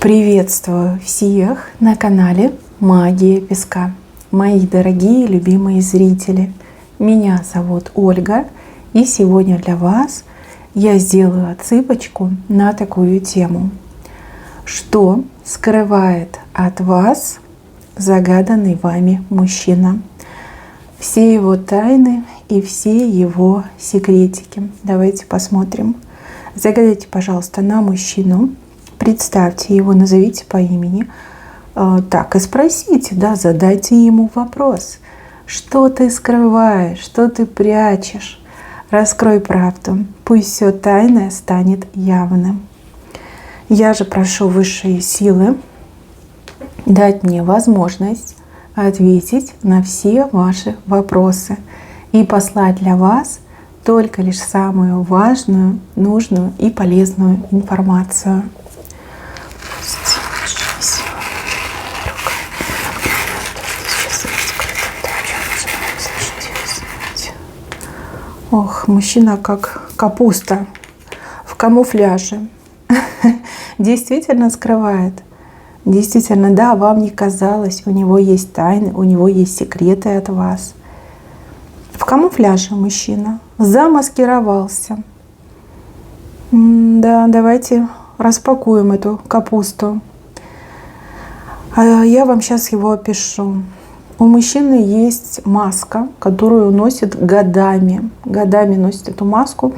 Приветствую всех на канале Магия Песка. Мои дорогие любимые зрители, меня зовут Ольга, и сегодня для вас я сделаю отсыпочку на такую тему. Что скрывает от вас загаданный вами мужчина? Все его тайны и все его секретики. Давайте посмотрим. Загадайте, пожалуйста, на мужчину. Представьте его, назовите по имени. Так, и спросите, задайте ему вопрос. Что ты скрываешь, что ты прячешь? Раскрой правду. Пусть все тайное станет явным. Я же прошу высшие силы дать мне возможность ответить на все ваши вопросы и послать для вас только лишь самую важную, нужную и полезную информацию. Ох, мужчина как капуста в камуфляже. Действительно скрывает. Действительно, да, вам не казалось, у него есть тайны, у него есть секреты от вас. В камуфляже мужчина замаскировался. Да, давайте распакуем эту капусту. Я вам сейчас его опишу. У мужчины есть маска, которую носит годами. Годами носит эту маску.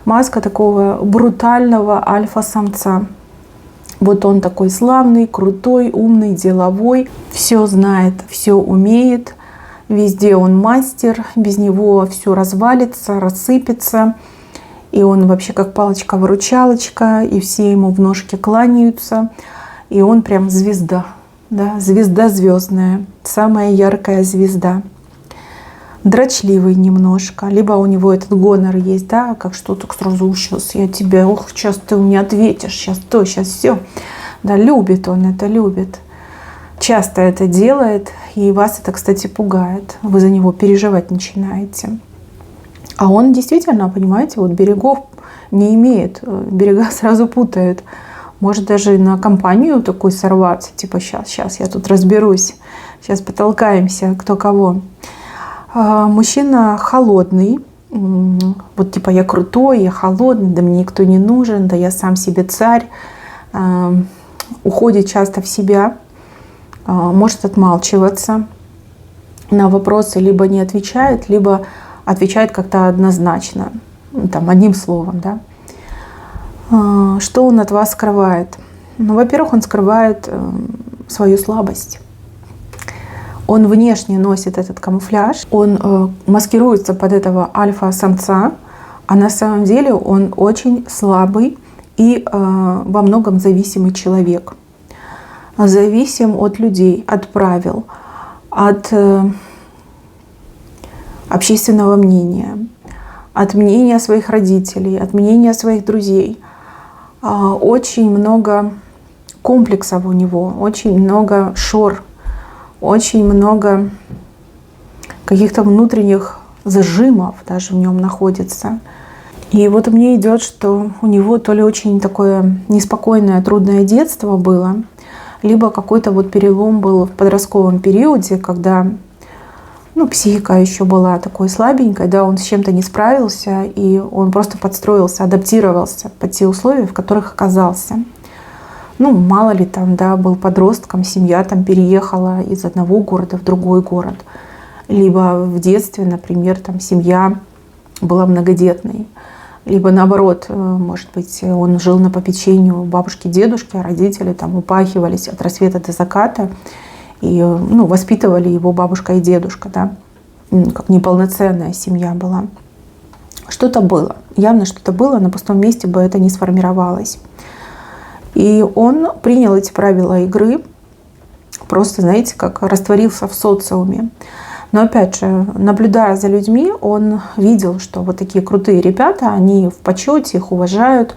Маска такого брутального альфа-самца. Вот он такой славный, крутой, умный, деловой. Все знает, все умеет. Везде он мастер. Без него все развалится, рассыпется. И он вообще как палочка-выручалочка. И все ему в ножки кланяются. И он прям звезда. Да, звезда звездная, самая яркая звезда. Дрочливый немножко, либо у него этот гонор есть, да, как что-то сразу сейчас я тебя, сейчас ты мне ответишь, сейчас то, сейчас все. Да, любит он это, любит. Часто это делает, и вас это, кстати, пугает. Вы за него переживать начинаете. А он действительно, понимаете, вот берегов не имеет, берега сразу путает. Может даже на компанию такой сорваться, типа сейчас я тут разберусь, сейчас потолкаемся, кто кого. Мужчина холодный, вот типа я крутой, я холодный, да мне никто не нужен, да я сам себе царь, уходит часто в себя, может отмалчиваться на вопросы, либо не отвечает, либо отвечает как-то однозначно, там одним словом, да. Что он от вас скрывает? Ну, во-первых, он скрывает свою слабость. Он внешне носит этот камуфляж, он маскируется под этого альфа-самца, а на самом деле он очень слабый и во многом зависимый человек. Зависим от людей, от правил, от общественного мнения, от мнения своих родителей, от мнения своих друзей. Очень много комплексов у него, очень много шор, очень много каких-то внутренних зажимов даже в нем находится. И вот мне идет, что у него то ли очень такое неспокойное, трудное детство было, либо какой-то вот перелом был в подростковом периоде, когда психика еще была такой слабенькой, да, он с чем-то не справился, и он просто подстроился, адаптировался под те условия, в которых оказался. Мало ли там, да, был подростком, семья там переехала из одного города в другой город. Либо в детстве, например, там семья была многодетной. Либо наоборот, может быть, он жил на попечении у бабушки, дедушки, а родители там упахивались от рассвета до заката. И воспитывали его бабушка и дедушка, да, как неполноценная семья была. Что-то было, явно что-то было, на пустом месте бы это не сформировалось. И он принял эти правила игры, просто, знаете, как растворился в социуме. Но опять же, наблюдая за людьми, он видел, что вот такие крутые ребята, они в почете, их уважают,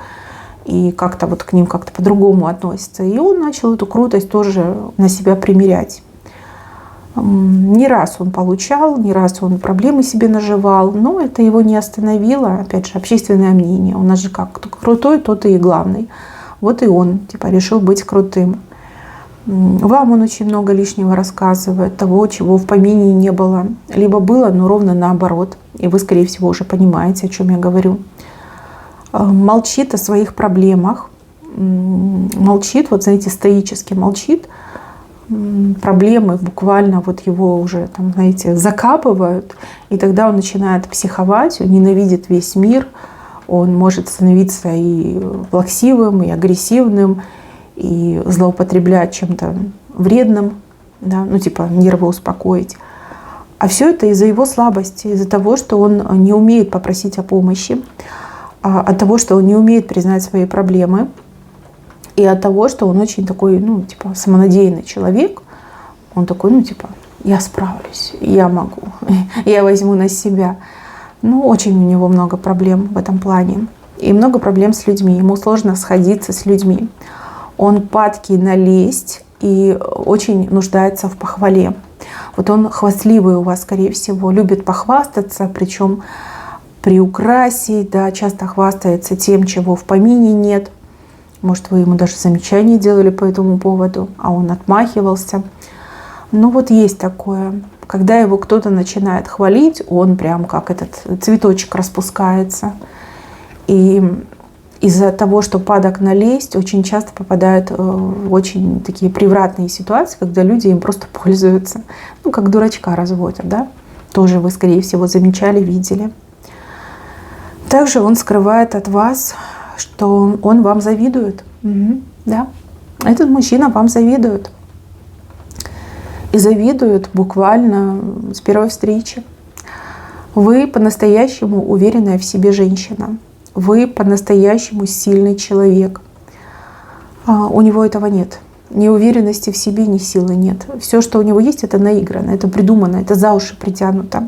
и как-то вот к ним как-то по-другому относятся. И он начал эту крутость тоже на себя примерять. Не раз он получал, не раз он проблемы себе наживал, но это его не остановило. Опять же, общественное мнение. У нас же как, кто крутой, тот и главный. Вот и он типа решил быть крутым. Вам он очень много лишнего рассказывает, того, чего в помине не было. Либо было, но ровно наоборот. И вы, скорее всего, уже понимаете, о чем я говорю. Молчит о своих проблемах. Молчит, вот знаете, стоически молчит. Проблемы буквально вот его уже, там, знаете, закапывают. И тогда он начинает психовать, он ненавидит весь мир. Он может становиться и плаксивым, и агрессивным, и злоупотреблять чем-то вредным, да, ну типа нервы успокоить. А все это из-за его слабости, из-за того, что он не умеет попросить о помощи, от того, что он не умеет признать свои проблемы, и от того, что он очень такой, ну типа самонадеянный человек. Он такой, ну типа, я справлюсь, я могу, я возьму на себя. Ну, очень у него много проблем в этом плане. И много проблем с людьми. Ему сложно сходиться с людьми. Он падкий на лесть и очень нуждается в похвале. Вот он хвастливый у вас, скорее всего, любит похвастаться, причем приукрасить, да, часто хвастается тем, чего в помине нет. Может, вы ему даже замечания делали по этому поводу, а он отмахивался. Ну вот есть такое. Когда его кто-то начинает хвалить, он прям как этот цветочек распускается. И из-за того, что падок на лесть, очень часто попадает в очень такие превратные ситуации, когда люди им просто пользуются. Ну, как дурачка разводят, да? Тоже вы, скорее всего, замечали, видели. Также он скрывает от вас, что он вам завидует. Да? Этот мужчина вам завидует. И завидует буквально с первой встречи. Вы по-настоящему уверенная в себе женщина. Вы по-настоящему сильный человек. У него этого нет. Ни уверенности в себе, ни силы нет. Все, что у него есть, это наиграно, это придумано, это за уши притянуто.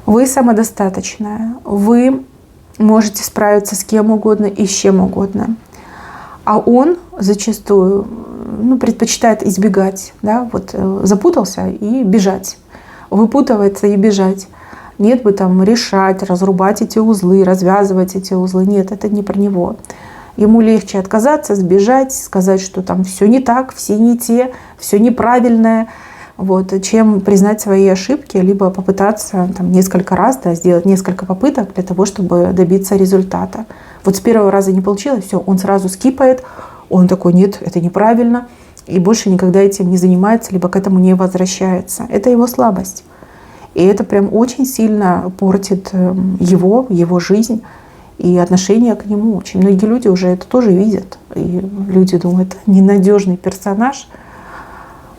Вы самодостаточная. Вы можете справиться с кем угодно и с чем угодно. А он зачастую предпочитает избегать. Да? Вот, запутался и бежать. Выпутывается и бежать. Нет бы там решать, разрубать эти узлы, развязывать эти узлы. Нет, это не про него. Ему легче отказаться, сбежать, сказать, что там все не так, все не те, все неправильное, вот, чем признать свои ошибки, либо попытаться там, несколько раз, да, сделать несколько попыток для того, чтобы добиться результата. Вот с первого раза не получилось, все, он сразу скипает, он такой, нет, это неправильно, и больше никогда этим не занимается, либо к этому не возвращается. Это его слабость. И это прям очень сильно портит его жизнь и отношение к нему. Очень многие люди уже это тоже видят. И люди думают, это ненадежный персонаж,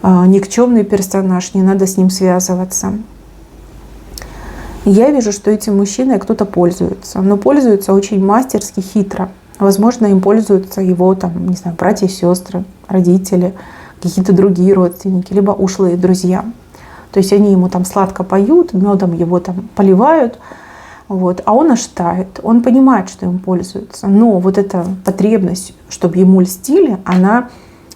никчемный персонаж, не надо с ним связываться. Я вижу, что этим мужчиной кто-то пользуется, но пользуется очень мастерски, хитро. Возможно, им пользуются его там, не знаю, братья, сестры, родители, какие-то другие родственники, либо ушлые друзья. То есть они ему там сладко поют, медом его там поливают, вот, а он аж тает. Он понимает, что им пользуются. Но вот эта потребность, чтобы ему льстили, она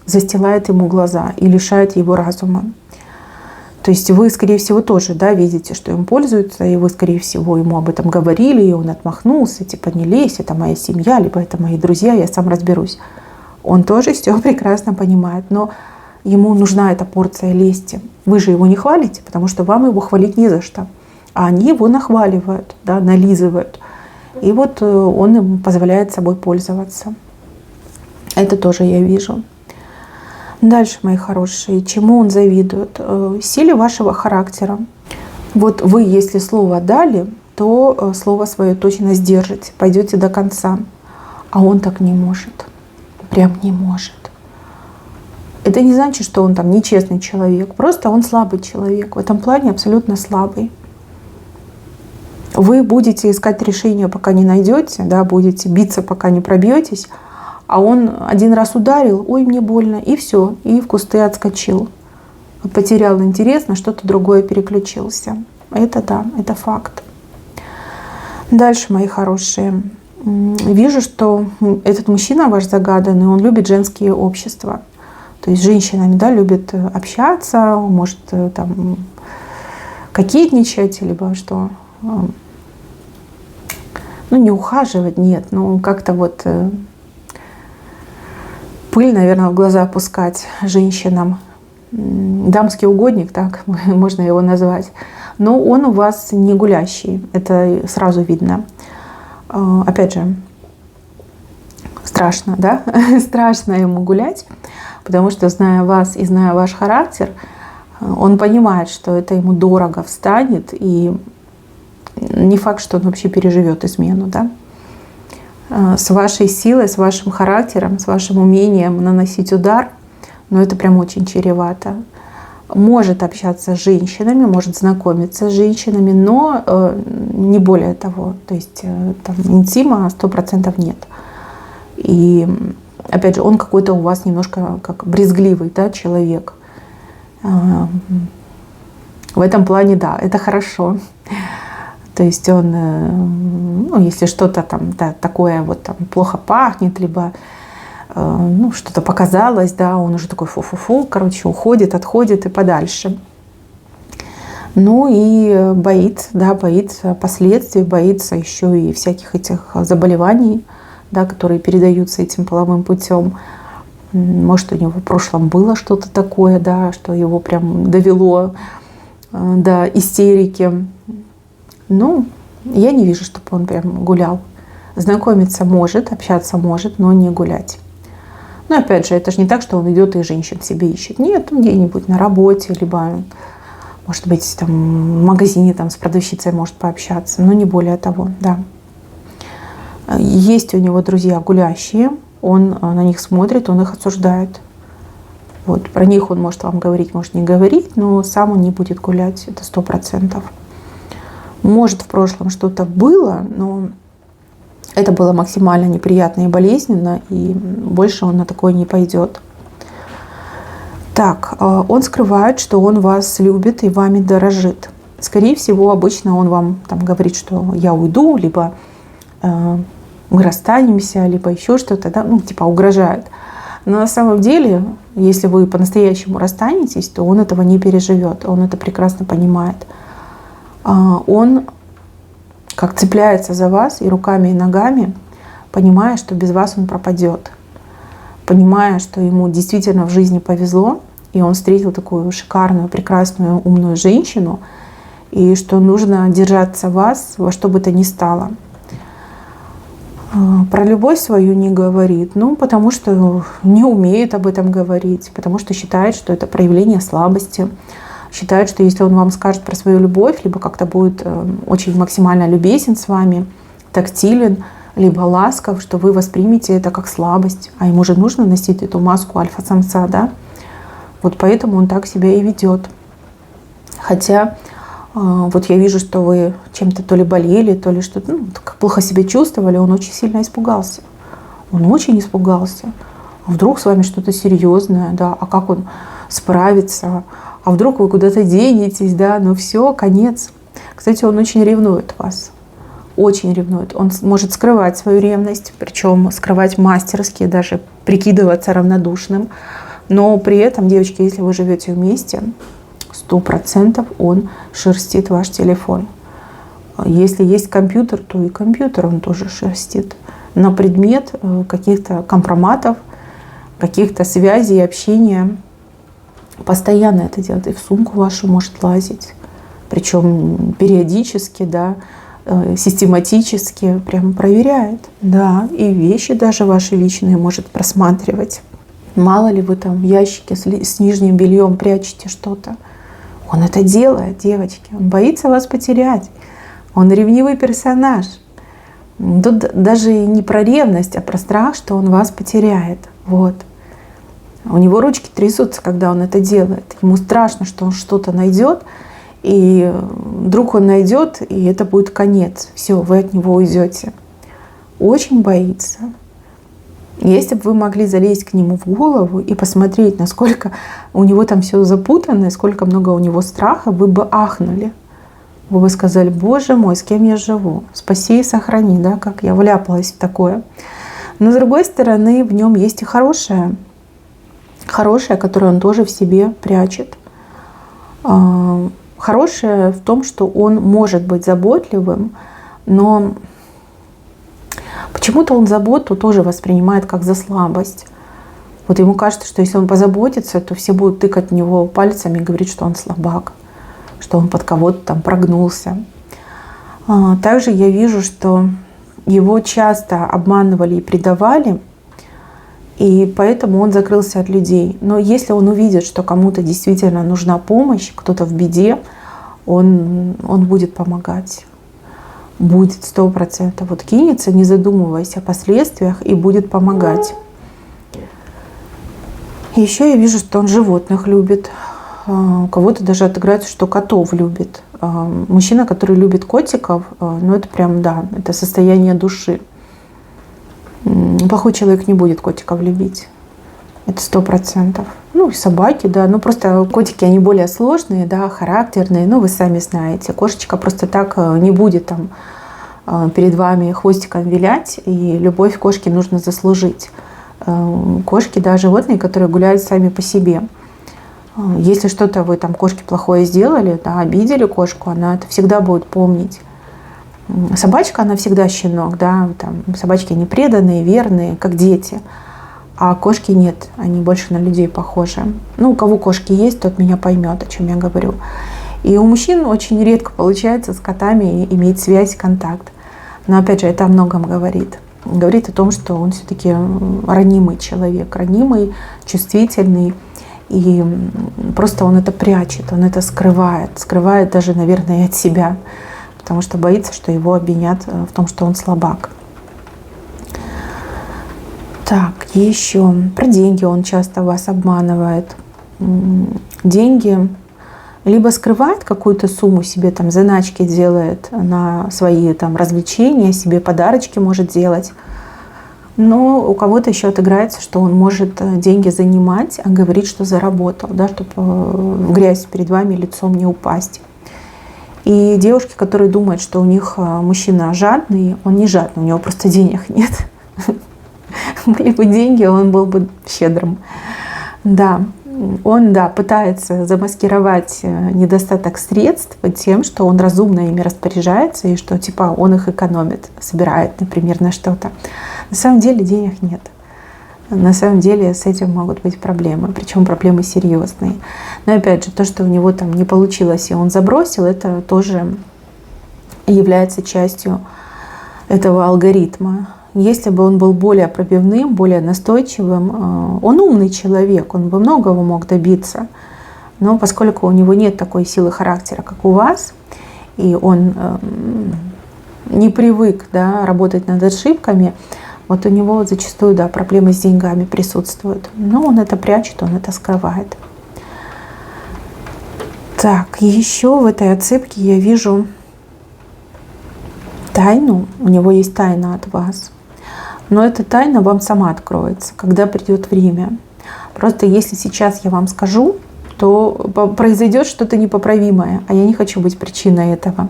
застилает ему глаза и лишает его разума. То есть вы, скорее всего, тоже, да, видите, что им пользуются, и вы, скорее всего, ему об этом говорили, и он отмахнулся, типа, не лезь, это моя семья, либо это мои друзья, я сам разберусь. Он тоже все прекрасно понимает, но ему нужна эта порция лести. Вы же его не хвалите, потому что вам его хвалить не за что. А они его нахваливают, да, нализывают. И вот он им позволяет собой пользоваться. Это тоже я вижу. Дальше, мои хорошие, чему он завидует? Силе вашего характера. Вот вы, если слово дали, то слово свое точно сдержите, пойдете до конца. А он так не может. Прям не может. Это не значит, что он там нечестный человек. Просто он слабый человек. В этом плане абсолютно слабый. Вы будете искать решение, пока не найдете, да, будете биться, пока не пробьетесь. А он один раз ударил, ой, мне больно, и все, и в кусты отскочил. Потерял интерес, на что-то другое переключился. Это да, это факт. Дальше, мои хорошие. Вижу, что этот мужчина ваш загаданный, он любит женские общества. То есть с женщинами, да, любит общаться, может там кокетничать, либо что. Ну, не ухаживать, нет, но как-то вот пыль, наверное, в глаза пускать женщинам. Дамский угодник, так можно его назвать. Но он у вас не гулящий, это сразу видно. Опять же, страшно, да? Страшно ему гулять, потому что, зная вас и зная ваш характер, он понимает, что это ему дорого встанет, и не факт, что он вообще переживет измену, да? С вашей силой, с вашим характером, с вашим умением наносить удар, но это прям очень чревато. Может общаться с женщинами, может знакомиться с женщинами, но не более того. То есть там интима 100% нет. И опять же, он какой-то у вас немножко как брезгливый, да, человек. В этом плане, да, это хорошо. То есть он, ну, если что-то там, да, такое вот там плохо пахнет, либо ну, что-то показалось, да, он уже такой фу-фу-фу, короче, уходит, отходит и подальше. Ну и боится последствий, боится еще и всяких этих заболеваний, да, которые передаются этим половым путем. Может, у него в прошлом было что-то такое, да, что его прям довело до истерики. Ну, я не вижу, чтобы он прям гулял. Знакомиться может, общаться может, но не гулять. Но опять же, это же не так, что он идет и женщин себе ищет. Нет, он где-нибудь на работе, либо, может быть, там, в магазине там, с продавщицей может пообщаться, но не более того, да. Есть у него друзья гулящие, он на них смотрит, он их осуждает. Вот, про них он может вам говорить, может не говорить, но сам он не будет гулять, это 100%. Может, в прошлом что-то было, но это было максимально неприятно и болезненно, и больше он на такое не пойдет. Так, он скрывает, что он вас любит и вами дорожит. Скорее всего, обычно он вам там говорит, что я уйду, либо мы расстанемся, либо еще что-то, да, ну, типа угрожает. Но на самом деле, если вы по-настоящему расстанетесь, то он этого не переживет, он это прекрасно понимает. Он как цепляется за вас и руками, и ногами, понимая, что без вас он пропадет. Понимая, что ему действительно в жизни повезло, и он встретил такую шикарную, прекрасную, умную женщину, и что нужно держаться вас во что бы то ни стало. Про любовь свою не говорит, ну, потому что не умеет об этом говорить, потому что считает, что это проявление слабости. Считает, что если он вам скажет про свою любовь, либо как-то будет очень максимально любезен с вами, тактилен, либо ласков, что вы воспримете это как слабость. А ему же нужно носить эту маску альфа-самца, да? Вот поэтому он так себя и ведет. Хотя вот я вижу, что вы чем-то то ли болели, то ли что-то, ну, плохо себя чувствовали, он очень сильно испугался. Он очень испугался. А вдруг с вами что-то серьезное, да? А как он справится? А вдруг вы куда-то денетесь, да, ну все, конец. Кстати, он очень ревнует вас, очень ревнует. Он может скрывать свою ревность, причем скрывать мастерски, даже прикидываться равнодушным. Но при этом, девочки, если вы живете вместе, 100% он шерстит ваш телефон. Если есть компьютер, то и компьютер он тоже шерстит на предмет каких-то компроматов, каких-то связей, общения. Постоянно это делает. И в сумку вашу может лазить. Причем периодически, да, систематически прям проверяет. Да, и вещи даже ваши личные может просматривать. Мало ли вы там в ящике с нижним бельем прячете что-то. Он это делает, девочки. Он боится вас потерять. Он ревнивый персонаж. Тут даже не про ревность, а про страх, что он вас потеряет. Вот. У него ручки трясутся, когда он это делает. Ему страшно, что он что-то найдет, и вдруг он найдет, и это будет конец. Все, вы от него уйдете. Очень боится. Если бы вы могли залезть к нему в голову и посмотреть, насколько у него там все запутано, и сколько много у него страха, вы бы ахнули. Вы бы сказали: Боже мой, с кем я живу? Спаси и сохрани, да, как я вляпалась в такое. Но с другой стороны, в нем есть и хорошее. Хорошее, которое он тоже в себе прячет. Хорошее в том, что он может быть заботливым, но почему-то он заботу тоже воспринимает как за слабость. Вот ему кажется, что если он позаботится, то все будут тыкать в него пальцами и говорить, что он слабак, что он под кого-то там прогнулся. Также я вижу, что его часто обманывали и предавали, и поэтому он закрылся от людей. Но если он увидит, что кому-то действительно нужна помощь, кто-то в беде, он будет помогать. Будет 100%. Вот кинется, не задумываясь о последствиях, и будет помогать. Еще я вижу, что он животных любит. У кого-то даже отыграется, что котов любит. Мужчина, который любит котиков, ну это прям, да, это состояние души. Плохой человек не будет котиков любить. Это 100%. Ну и собаки, да. Ну просто котики, они более сложные, да, характерные. Ну вы сами знаете. Кошечка просто так не будет там перед вами хвостиком вилять. И любовь кошки нужно заслужить. Кошки, да, животные, которые гуляют сами по себе. Если что-то вы там кошке плохое сделали, да, обидели кошку, она это всегда будет помнить. Собачка, она всегда щенок, да, там, собачки они преданные, верные, как дети. А кошки нет, они больше на людей похожи. Ну, у кого кошки есть, тот меня поймет, о чем я говорю. И у мужчин очень редко получается с котами иметь связь, контакт. Но опять же, это о многом говорит. Говорит о том, что он все-таки ранимый человек, ранимый, чувствительный. И просто он это прячет, он это скрывает даже, наверное, и от себя, потому что боится, что его обвинят в том, что он слабак. Так, еще про деньги он часто вас обманывает. Деньги либо скрывает какую-то сумму себе, там заначки делает на свои там развлечения, себе подарочки может делать. Но у кого-то еще отыграется, что он может деньги занимать, а говорит, что заработал, да, чтобы в грязь перед вами лицом не упасть. И девушки, которые думают, что у них мужчина жадный, он не жадный, у него просто денег нет. Были бы деньги, он был бы щедрым. Да, он, да, пытается замаскировать недостаток средств тем, что он разумно ими распоряжается и что типа он их экономит, собирает, например, на что-то. На самом деле денег нет. На самом деле с этим могут быть проблемы, причем проблемы серьезные. Но опять же, то, что у него там не получилось и он забросил, это тоже является частью этого алгоритма. Если бы он был более пробивным, более настойчивым, он умный человек, он бы многого мог добиться. Но поскольку у него нет такой силы характера, как у вас, и он не привык, да, работать над ошибками, вот у него зачастую, да, проблемы с деньгами присутствуют. Но он это прячет, он это скрывает. Так, еще в этой отсыпке я вижу тайну. У него есть тайна от вас. Но эта тайна вам сама откроется, когда придет время. Просто если сейчас я вам скажу, то произойдет что-то непоправимое, а я не хочу быть причиной этого.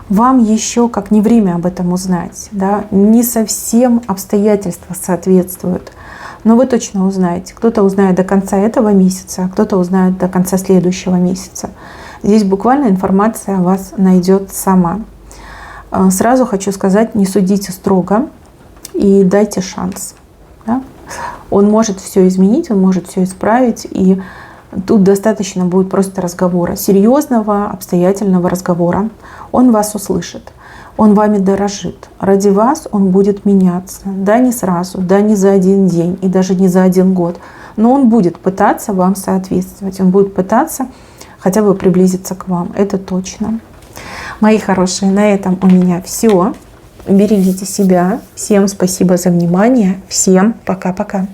Вам еще как не время об этом узнать. Да? Не совсем обстоятельства соответствуют. Но вы точно узнаете. Кто-то узнает до конца этого месяца, а кто-то узнает до конца следующего месяца. Здесь буквально информация о вас найдет сама. Сразу хочу сказать, не судите строго и дайте шанс. Да? Он может все изменить, он может все исправить. И тут достаточно будет просто разговора, серьезного, обстоятельного разговора. Он вас услышит, он вами дорожит. Ради вас он будет меняться. Да, не сразу, да, не за один день и даже не за один год. Но он будет пытаться вам соответствовать. Он будет пытаться хотя бы приблизиться к вам. Это точно. Мои хорошие, на этом у меня все. Берегите себя. Всем спасибо за внимание. Всем пока-пока.